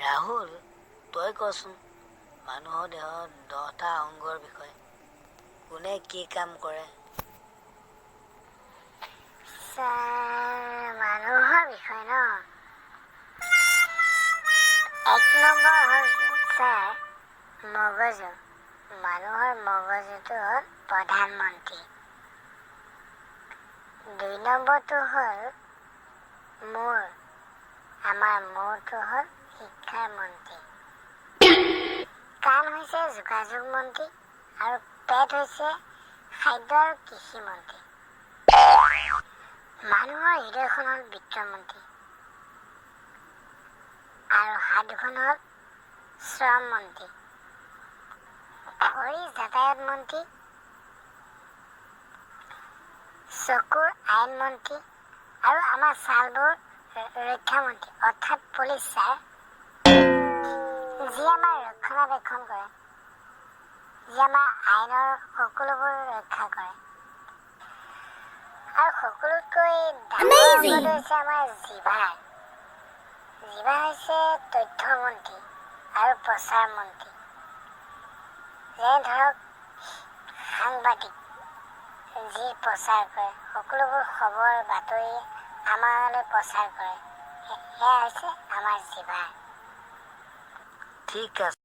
ৰাহুল, তই কচোন মানুহৰ দেহৰ 10টা অংগৰ বিষয়ে। কোনে কি কাম কৰে? মানুহৰ বিষয়ে ন? 1 নম্বৰ হ'ল মগজু। মানুহৰ মগজুটো হ'ল প্ৰধানমন্ত্ৰী। 2 নম্বৰটো হ'ল মূৰ। আমাৰ মূৰটো হ'ল শিক্ষাৰ মন্ত্ৰী। কাণ হৈছে যোগাযোগ মন্ত্ৰী আৰু পেট হৈছে খাদ্য আৰু কৃষি মন্ত্ৰী। মানুহৰ হৃদয়খন হ'ল বিত্তমন্ত্ৰী আৰু হাতখন হ'ল শ্ৰম মন্ত্ৰী। ভৰি যাতায়াত মন্ত্ৰী, চকুৰ আইন মন্ত্ৰী আৰু আমাৰ ছালবোৰ ৰক্ষা মন্ত্ৰী অৰ্থাৎ পুলিচ ছাৰ, যি আমাৰ ৰক্ষণাবেক্ষণ কৰে, যি আমাৰ আইনৰ সকলোবোৰ ৰক্ষা কৰে। আৰু সকলোতকৈ ডাঙৰ অংগটো হৈছে আমাৰ জিভা। জিভা হৈছে তথ্য মন্ত্ৰী আৰু প্ৰচাৰ মন্ত্ৰী। যেনে ধৰক সাংবাদিক যি প্ৰচাৰ কৰে, সকলোবোৰ খবৰ বাতৰি আমালৈ প্ৰচাৰ কৰে, সেয়া হৈছে আমাৰ জিভা। ঠিক আছে।